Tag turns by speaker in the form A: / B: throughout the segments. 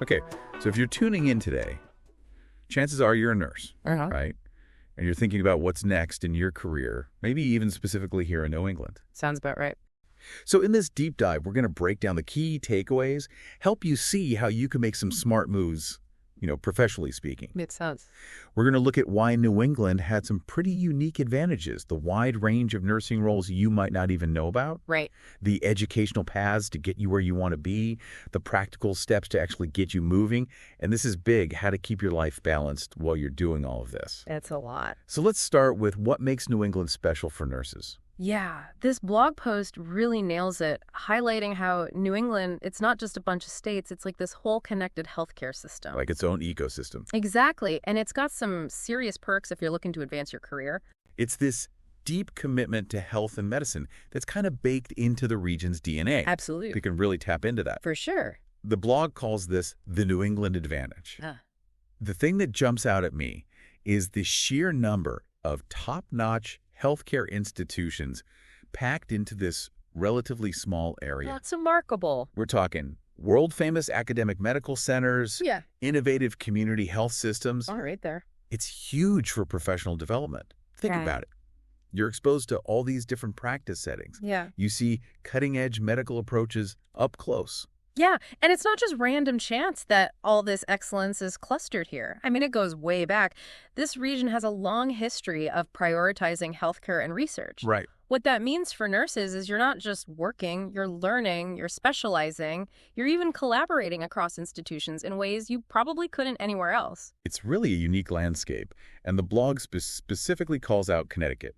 A: Okay, so if you're tuning in today, chances are you're a nurse,
B: Uh-huh.
A: right? And you're thinking about what's next in your career, maybe even specifically here in New England.
B: Sounds about right.
A: So in this deep dive, we're going to break down the key takeaways, help you see how you can make some smart moves, professionally speaking.
B: Makes sense.
A: We're going to look at why New England had some pretty unique advantages, the wide range of nursing roles you might not even know about,
B: Right.
A: the educational paths to get you where you want to be, the practical steps to actually get you moving, and this is big, how to keep your life balanced while you're doing all of this.
B: It's a lot.
A: So let's start with what makes New England special for nurses.
B: Yeah, this blog post really nails it, highlighting how New England, it's not just a bunch of states, it's like this whole connected healthcare system.
A: Like its own ecosystem.
B: Exactly, and it's got some serious perks if you're looking to advance your career.
A: It's this deep commitment to health and medicine that's kind of baked into the region's DNA.
B: Absolutely.
A: They can really tap into that.
B: For sure.
A: The blog calls this the New England advantage. The thing that jumps out at me is the sheer number of top-notch healthcare institutions packed into this relatively small area.
B: That's remarkable.
A: We're talking world-famous academic medical centers,
B: Yeah.
A: innovative community health systems.
B: All right there.
A: It's huge for professional development. Think
B: Right.
A: about it. You're exposed to all these different practice settings.
B: Yeah.
A: You see cutting-edge medical approaches up close.
B: Yeah, and it's not just random chance that all this excellence is clustered here. I mean, it goes way back. This region has a long history of prioritizing healthcare and research.
A: Right.
B: What that means for nurses is you're not just working, you're learning, you're specializing, you're even collaborating across institutions in ways you probably couldn't anywhere else.
A: It's really a unique landscape, and the blog specifically calls out Connecticut.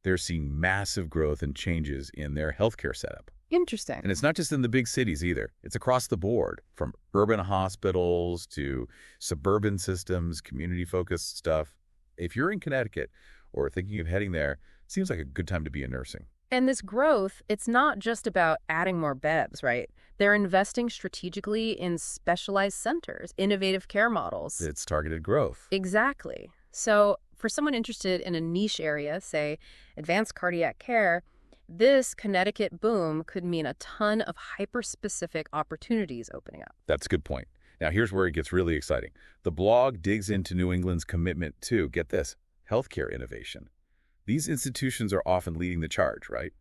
A: They're seeing massive growth and changes in their healthcare setup.
B: Interesting.
A: And it's not just in the big cities either. It's across the board, from urban hospitals to suburban systems, community-focused stuff. If you're in Connecticut or thinking of heading there, it seems like a good time to be in nursing.
B: And this growth, it's not just about adding more beds, right? They're investing strategically in specialized centers, innovative care models.
A: It's targeted growth.
B: Exactly. So for someone interested in a niche area, say advanced cardiac care, this Connecticut boom could mean a ton of hyper-specific opportunities opening up.
A: That's a good point. Now, here's where it gets really exciting. The blog digs into New England's commitment to, get this, healthcare innovation. These institutions are often leading the charge, right?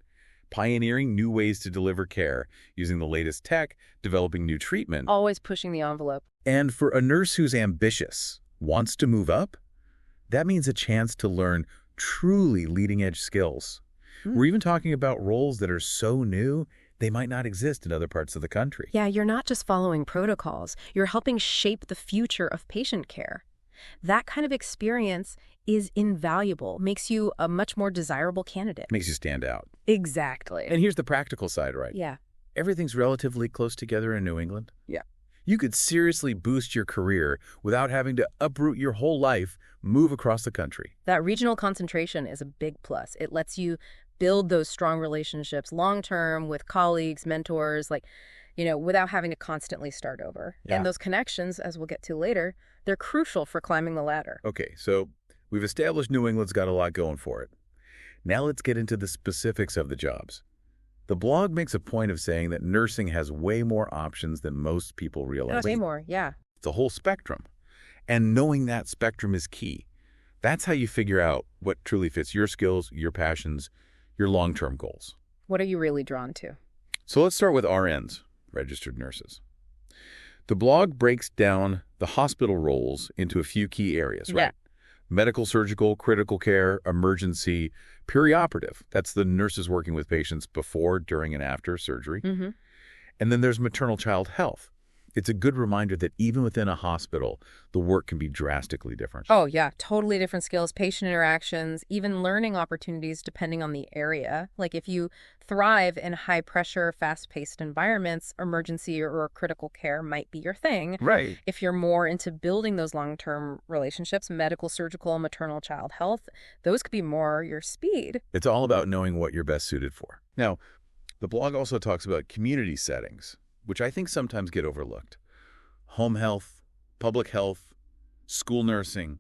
A: Pioneering new ways to deliver care, using the latest tech, developing new treatment.
B: Always pushing the envelope.
A: And for a nurse who's ambitious, wants to move up, that means a chance to learn truly leading-edge skills. We're even talking about roles that are so new, they might not exist in other parts of the country.
B: Yeah, you're not just following protocols. You're helping shape the future of patient care. That kind of experience is invaluable, makes you a much more desirable candidate.
A: Makes you stand out.
B: Exactly.
A: And here's the practical side, right?
B: Yeah.
A: Everything's relatively close together in New England.
B: Yeah.
A: You could seriously boost your career without having to uproot your whole life, move across the country.
B: That regional concentration is a big plus. It lets you build those strong relationships long-term with colleagues, mentors, without having to constantly start over.
A: Yeah.
B: And those connections, as we'll get to later, they're crucial for climbing the ladder.
A: Okay, so we've established New England's got a lot going for it. Now let's get into the specifics of the jobs. The blog makes a point of saying that nursing has way more options than most people realize.
B: Way more, yeah.
A: It's a whole spectrum. And knowing that spectrum is key. That's how you figure out what truly fits your skills, your passions, your long-term goals.
B: What are you really drawn to?
A: So let's start with RNs, registered nurses. The blog breaks down the hospital roles into a few key areas, right?
B: Yeah.
A: Medical, surgical, critical care, emergency, perioperative. That's the nurses working with patients before, during, and after surgery.
B: Mm-hmm.
A: And then there's maternal child health. It's a good reminder that even within a hospital, the work can be drastically different.
B: Oh, yeah. Totally different skills, patient interactions, even learning opportunities depending on the area. Like if you thrive in high-pressure, fast-paced environments, emergency or critical care might be your thing.
A: Right.
B: If you're more into building those long-term relationships, medical, surgical, maternal child health, those could be more your speed.
A: It's all about knowing what you're best suited for. Now, the blog also talks about community settings, which I think sometimes get overlooked. Home health, public health, school nursing.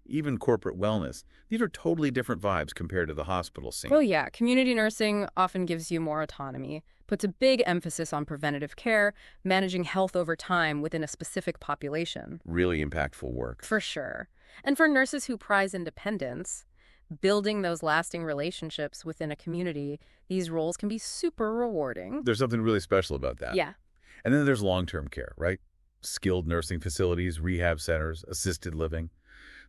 A: even corporate wellness. These are totally different vibes compared to the hospital scene.
B: Oh yeah, community nursing often gives you more autonomy, puts a big emphasis on preventative care, managing health over time within a specific population.
A: Really impactful work.
B: For sure. And for nurses who prize independence, building those lasting relationships within a community, these roles can be super rewarding.
A: There's something really special about that.
B: Yeah.
A: And then there's long-term care, right? Skilled nursing facilities, rehab centers, assisted living.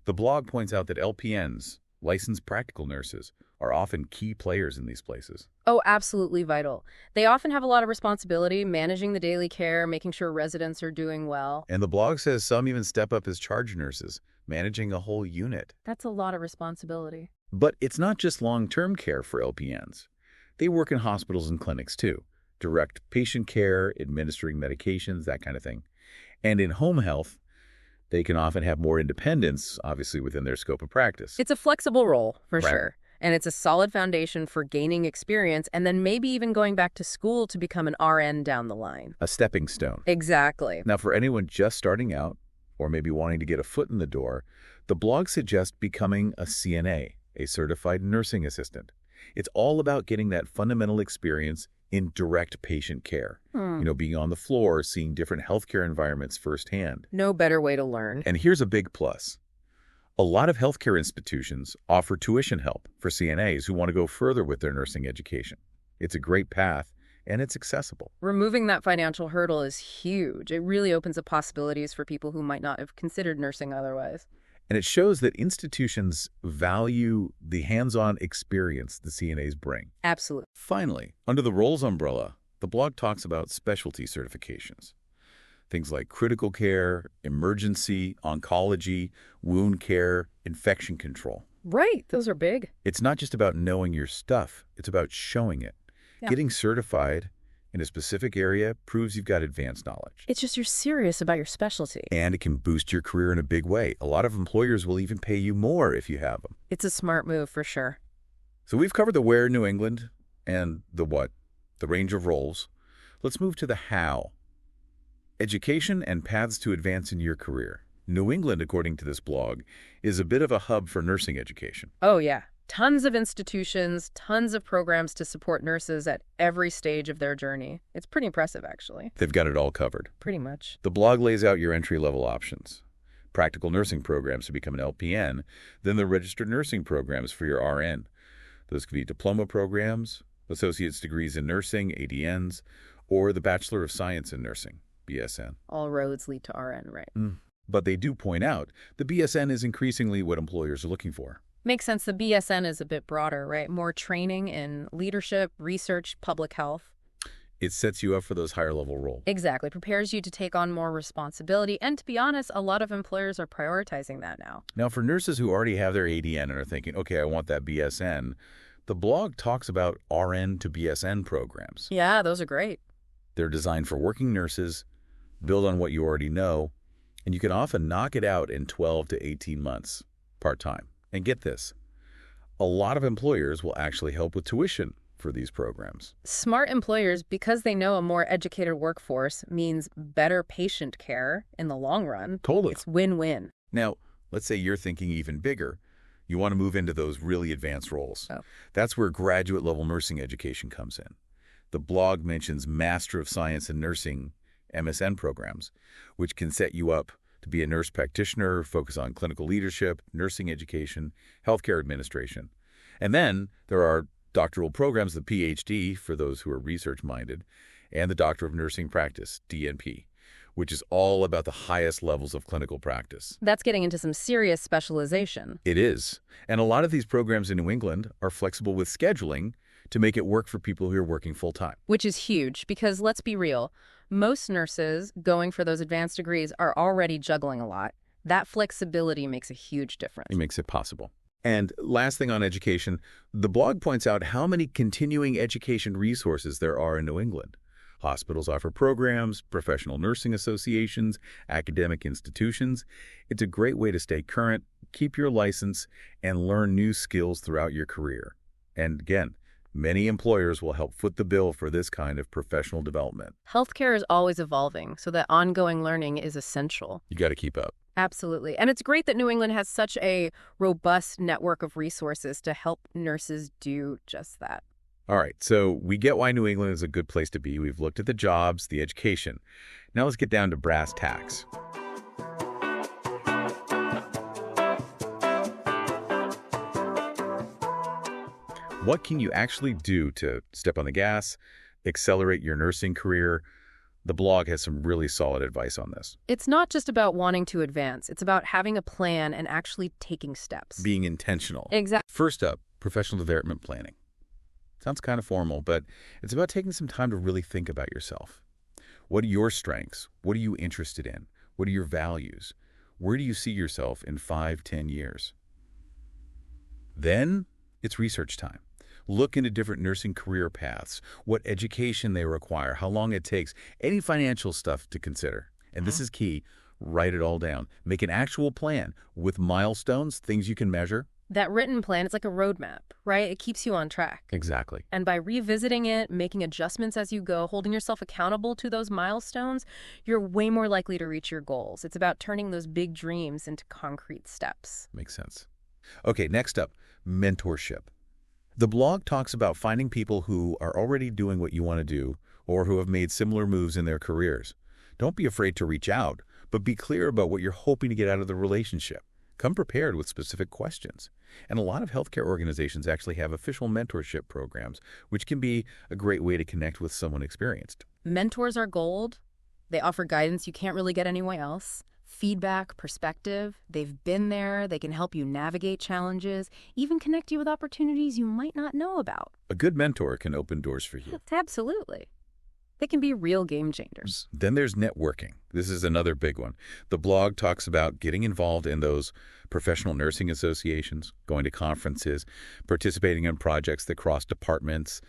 A: The blog points out that LPNs, licensed practical nurses, are often key players in these places.
B: Oh, absolutely vital. They often have a lot of responsibility, managing the daily care, making sure residents are doing well.
A: And the blog says some even step up as charge nurses, managing a whole unit.
B: That's a lot of responsibility.
A: But it's not just long-term care for LPNs. They work in hospitals and clinics too. Direct patient care, administering medications, that kind of thing. And in home health, they can often have more independence, obviously within their scope of practice.
B: It's a flexible role, for
A: Right.
B: sure. And it's a solid foundation for gaining experience and then maybe even going back to school to become an RN down the line.
A: A stepping stone.
B: Exactly.
A: Now, for anyone just starting out, or maybe wanting to get a foot in the door, the blog suggests becoming a CNA, a certified nursing assistant. It's all about getting that fundamental experience in direct patient care. Being on the floor, seeing different healthcare environments firsthand.
B: No better way to learn.
A: And here's a big plus. A lot of healthcare institutions offer tuition help for CNAs who want to go further with their nursing education. It's a great path, and it's accessible.
B: Removing that financial hurdle is huge. It really opens up possibilities for people who might not have considered nursing otherwise.
A: And it shows that institutions value the hands-on experience the CNAs bring.
B: Absolutely.
A: Finally, under the roles umbrella, the blog talks about specialty certifications. Things like critical care, emergency, oncology, wound care, infection control.
B: Right. Those are big.
A: It's not just about knowing your stuff. It's about showing it.
B: Yeah.
A: Getting certified in a specific area proves you've got advanced knowledge.
B: It's just you're serious about your specialty.
A: And it can boost your career in a big way. A lot of employers will even pay you more if you have them.
B: It's a smart move for sure.
A: So we've covered the where in New England and the what, the range of roles. Let's move to the how. Education and paths to advance in your career. New England, according to this blog, is a bit of a hub for nursing education.
B: Oh, yeah. Tons of institutions, tons of programs to support nurses at every stage of their journey. It's pretty impressive, actually.
A: They've got it all covered.
B: Pretty much.
A: The blog lays out your entry-level options. Practical nursing programs to become an LPN, then the registered nursing programs for your RN. Those could be diploma programs, associate's degrees in nursing, ADNs, or the Bachelor of Science in Nursing, BSN.
B: All roads lead to RN, right?
A: But they do point out the BSN is increasingly what employers are looking for.
B: Makes sense. The BSN is a bit broader, right? More training in leadership, research, public health.
A: It sets you up for those higher-level roles.
B: Exactly. Prepares you to take on more responsibility. And to be honest, a lot of employers are prioritizing that now.
A: Now, for nurses who already have their ADN and are thinking, okay, I want that BSN, the blog talks about RN to BSN programs.
B: Yeah, those are great.
A: They're designed for working nurses, build on what you already know, and you can often knock it out in 12 to 18 months, part-time. And get this, a lot of employers will actually help with tuition for these programs.
B: Smart employers, because they know a more educated workforce means better patient care in the long run.
A: Totally.
B: It's win-win.
A: Now, let's say you're thinking even bigger. You want to move into those really advanced roles.
B: Oh.
A: That's where graduate-level nursing education comes in. The blog mentions Master of Science in Nursing, MSN programs, which can set you up to be a nurse practitioner, focus on clinical leadership, nursing education, healthcare administration. And then there are doctoral programs, the PhD, for those who are research-minded, and the Doctor of Nursing Practice, DNP, which is all about the highest levels of clinical practice.
B: That's getting into some serious specialization.
A: It is. And a lot of these programs in New England are flexible with scheduling to make it work for people who are working full-time.
B: Which is huge because, let's be real, most nurses going for those advanced degrees are already juggling a lot. That flexibility makes a huge difference.
A: It makes it possible. And last thing on education, the blog points out how many continuing education resources there are in New England. Hospitals offer programs, professional nursing associations, academic institutions. It's a great way to stay current, keep your license, and learn new skills throughout your career. And again, many employers will help foot the bill for this kind of professional development.
B: Healthcare is always evolving, so that ongoing learning is essential.
A: You got to keep up.
B: Absolutely. And it's great that New England has such a robust network of resources to help nurses do just that.
A: All right, so we get why New England is a good place to be. We've looked at the jobs, the education. Now let's get down to brass tacks. What can you actually do to step on the gas, accelerate your nursing career? The blog has some really solid advice on this.
B: It's not just about wanting to advance. It's about having a plan and actually taking steps.
A: Being intentional.
B: Exactly.
A: First up, professional development planning. Sounds kind of formal, but it's about taking some time to really think about yourself. What are your strengths? What are you interested in? What are your values? Where do you see yourself in 5, 10 years? Then it's research time. Look into different nursing career paths, what education they require, how long it takes, any financial stuff to consider. And this is key. Write it all down. Make an actual plan with milestones, things you can measure.
B: That written plan, it's like a roadmap, right? It keeps you on track.
A: Exactly.
B: And by revisiting it, making adjustments as you go, holding yourself accountable to those milestones, you're way more likely to reach your goals. It's about turning those big dreams into concrete steps.
A: Makes sense. Okay, next up, mentorship. The blog talks about finding people who are already doing what you want to do or who have made similar moves in their careers. Don't be afraid to reach out, but be clear about what you're hoping to get out of the relationship. Come prepared with specific questions. And a lot of healthcare organizations actually have official mentorship programs, which can be a great way to connect with someone experienced.
B: Mentors are gold. They offer guidance you can't really get anywhere else. Feedback, perspective. They've been there. They can help you navigate challenges, even connect you with opportunities you might not know about.
A: A good mentor can open doors for you.
B: Absolutely. They can be real game changers.
A: Then there's networking. This is another big one. The blog talks about getting involved in those professional nursing associations, going to conferences, participating in projects that cross departments,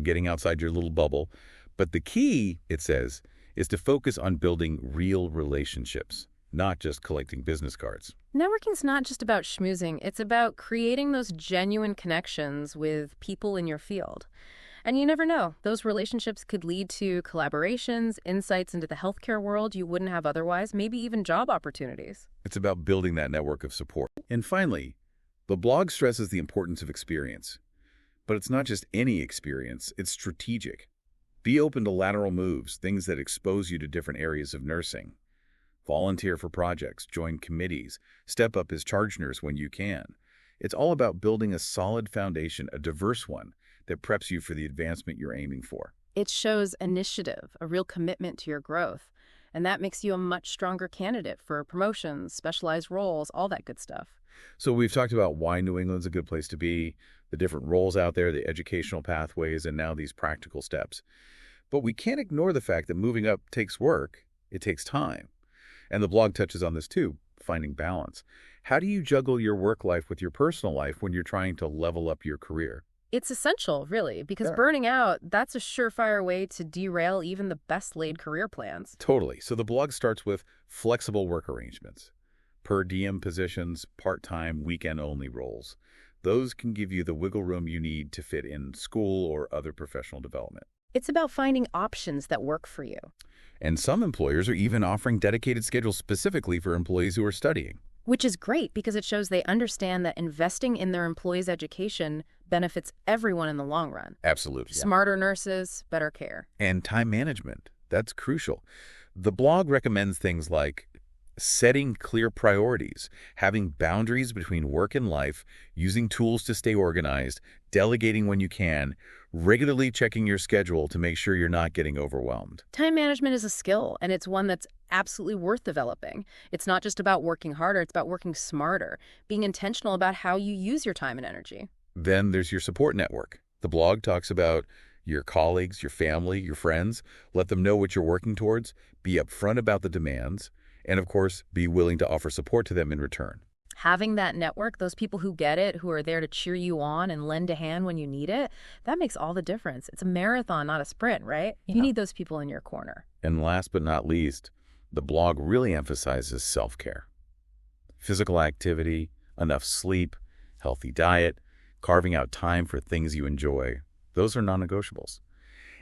A: getting outside your little bubble. But the key, it says, is to focus on building real relationships, not just collecting business cards.
B: Networking's not just about schmoozing. It's about creating those genuine connections with people in your field. And you never know. Those relationships could lead to collaborations, insights into the healthcare world you wouldn't have otherwise, maybe even job opportunities.
A: It's about building that network of support. And finally, the blog stresses the importance of experience. But it's not just any experience, it's strategic. Be open to lateral moves, things that expose you to different areas of nursing. Volunteer for projects, join committees, step up as charge nurse when you can. It's all about building a solid foundation, a diverse one, that preps you for the advancement you're aiming for.
B: It shows initiative, a real commitment to your growth, and that makes you a much stronger candidate for promotions, specialized roles, all that good stuff.
A: So we've talked about why New England's a good place to be, the different roles out there, the educational pathways, and now these practical steps. But we can't ignore the fact that moving up takes work, it takes time. And the blog touches on this too, finding balance. How do you juggle your work life with your personal life when you're trying to level up your career?
B: It's essential, really, because
A: Sure.
B: burning out, that's a surefire way to derail even the best-laid career plans.
A: Totally. So the blog starts with flexible work arrangements, per diem positions, part-time, weekend-only roles. Those can give you the wiggle room you need to fit in school or other professional development.
B: It's about finding options that work for you.
A: And some employers are even offering dedicated schedules specifically for employees who are studying.
B: Which is great because it shows they understand that investing in their employees' education benefits everyone in the long run.
A: Absolutely.
B: Smarter nurses, better care.
A: And time management. That's crucial. The blog recommends things like setting clear priorities, having boundaries between work and life, using tools to stay organized, delegating when you can, regularly checking your schedule to make sure you're not getting overwhelmed.
B: Time management is a skill, and it's one that's absolutely worth developing. It's not just about working harder, it's about working smarter, being intentional about how you use your time and energy.
A: Then there's your support network. The blog talks about your colleagues, your family, your friends. Let them know what you're working towards. Be upfront about the demands. And of course, be willing to offer support to them in return.
B: Having that network, those people who get it, who are there to cheer you on and lend a hand when you need it, that makes all the difference. It's a marathon, not a sprint, right? You need those people in your corner.
A: And last but not least, the blog really emphasizes self-care. Physical activity, enough sleep, healthy diet, carving out time for things you enjoy. Those are non-negotiables.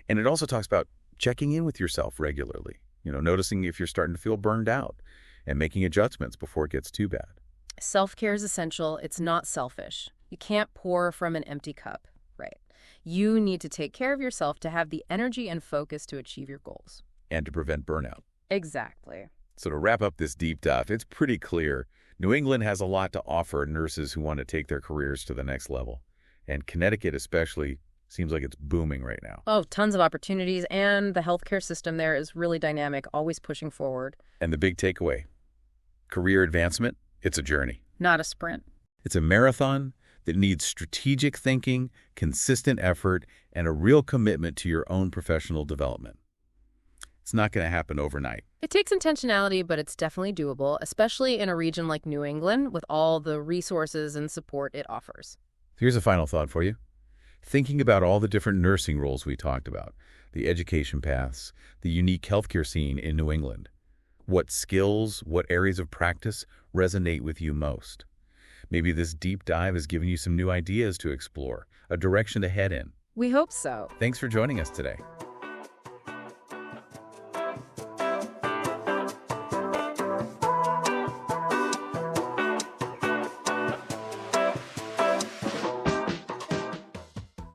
A: And it also talks about checking in with yourself regularly. Noticing if you're starting to feel burned out, and making adjustments before it gets too bad.
B: Self-care is essential. It's not selfish. You can't pour from an empty cup, right? You need to take care of yourself to have the energy and focus to achieve your goals.
A: And to prevent burnout.
B: Exactly.
A: So to wrap up this deep dive, it's pretty clear New England has a lot to offer nurses who want to take their careers to the next level. And Connecticut especially seems like it's booming right now.
B: Oh, tons of opportunities, and the healthcare system there is really dynamic, always pushing forward.
A: And the big takeaway, career advancement, it's a journey.
B: Not a sprint.
A: It's a marathon that needs strategic thinking, consistent effort, and a real commitment to your own professional development. It's not going to happen overnight.
B: It takes intentionality, but it's definitely doable, especially in a region like New England with all the resources and support it offers.
A: Here's a final thought for you. Thinking about all the different nursing roles we talked about, the education paths, the unique healthcare scene in New England. What skills, what areas of practice resonate with you most? Maybe this deep dive has given you some new ideas to explore, a direction to head in.
B: We hope so.
A: Thanks for joining us today.